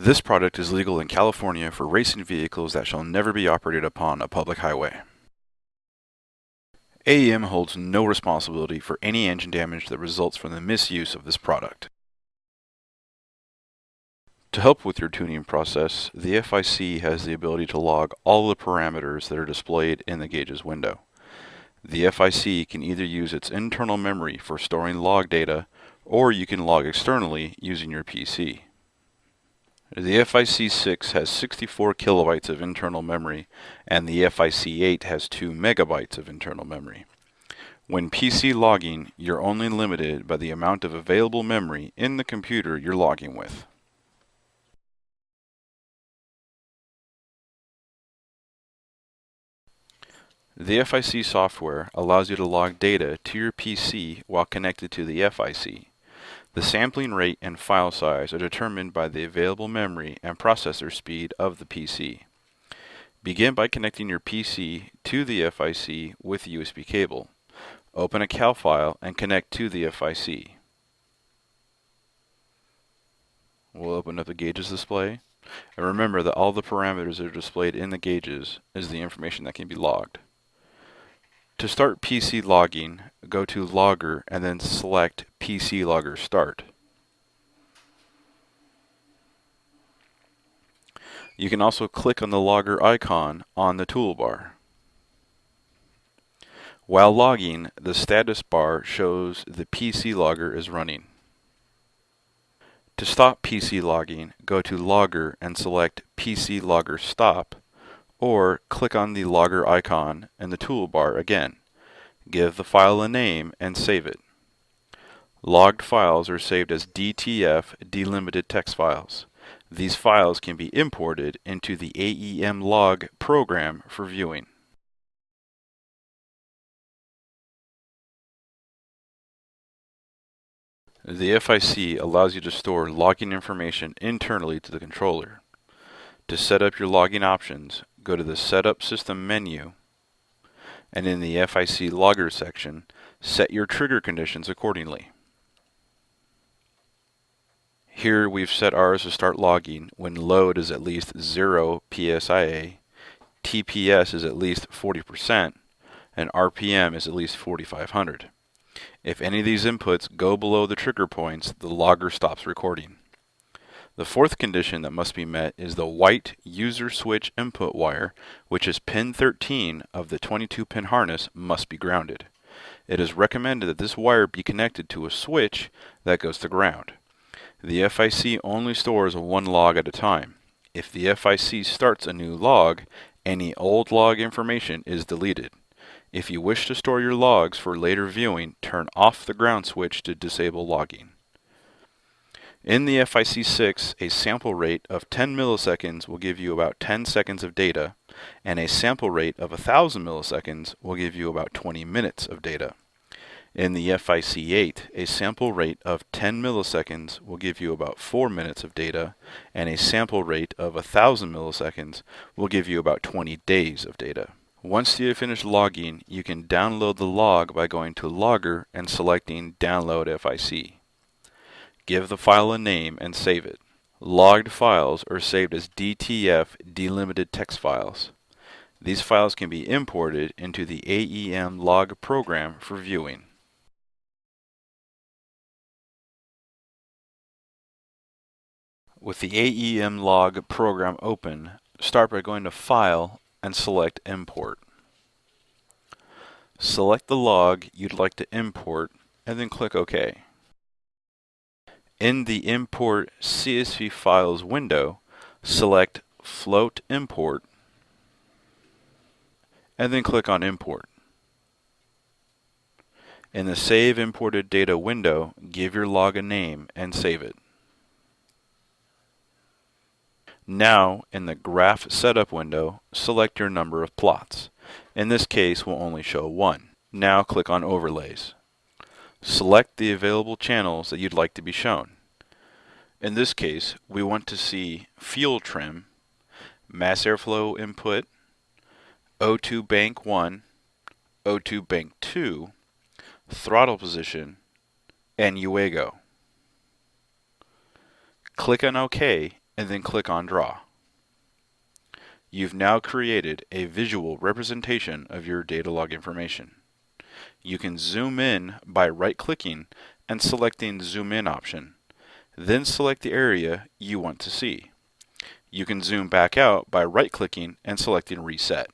This product is legal in California for racing vehicles that shall never be operated upon a public highway. AEM holds no responsibility for any engine damage that results from the misuse of this product. To help with your tuning process, the FIC has the ability to log all the parameters that are displayed in the gauge's window. The FIC can either use its internal memory for storing log data, or you can log externally using your PC. The FIC6 has 64 kilobytes of internal memory, and the FIC8 has 2 megabytes of internal memory. When PC logging, you're only limited by the amount of available memory in the computer you're logging with. The FIC software allows you to log data to your PC while connected to the FIC. The sampling rate and file size are determined by the available memory and processor speed of the PC. Begin by connecting your PC to the FIC with a USB cable. Open a CAL file and connect to the FIC. We'll open up the gauges display. And remember that all the parameters that are displayed in the gauges is the information that can be logged. To start PC logging, go to Logger and then select PC Logger Start. You can also click on the logger icon on the toolbar. While logging, the status bar shows the PC logger is running. To stop PC logging, go to Logger and select PC Logger Stop, or click on the logger icon in the toolbar again. Give the file a name and save it. Logged files are saved as DTF delimited text files. These files can be imported into the AEM log program for viewing. The FIC allows you to store logging information internally to the controller. To set up your logging options, go to the Setup System menu, and in the FIC Logger section, set your trigger conditions accordingly. Here we've set ours to start logging when load is at least 0 PSIA, TPS is at least 40%, and RPM is at least 4,500. If any of these inputs go below the trigger points, the logger stops recording. The fourth condition that must be met is the white user switch input wire, which is pin 13 of the 22-pin harness, must be grounded. It is recommended that this wire be connected to a switch that goes to ground. The FIC only stores one log at a time. If the FIC starts a new log, any old log information is deleted. If you wish to store your logs for later viewing, turn off the ground switch to disable logging. In the FIC6, a sample rate of 10 milliseconds will give you about 10 seconds of data, and a sample rate of 1,000 milliseconds will give you about 20 minutes of data. In the FIC8, a sample rate of 10 milliseconds will give you about 4 minutes of data, and a sample rate of 1,000 milliseconds will give you about 20 days of data. Once you have finished logging, you can download the log by going to Logger and selecting Download FIC. Give the file a name and save it. Logged files are saved as DTF delimited text files. These files can be imported into the AEM log program for viewing. With the AEM log program open, start by going to File and select Import. Select the log you'd like to import and then click OK. In the Import CSV Files window, select Float Import and then click on Import. In the Save Imported Data window, give your log a name and save it. Now, in the Graph Setup window, select your number of plots. In this case, we'll only show one. Now click on Overlays. Select the available channels that you'd like to be shown. In this case, we want to see fuel trim, mass airflow input, O2 bank 1, O2 bank 2, throttle position, and UAGO. Click on OK and then click on Draw. You've now created a visual representation of your data log information. You can zoom in by right-clicking and selecting the Zoom In option. Then select the area you want to see. You can zoom back out by right-clicking and selecting Reset.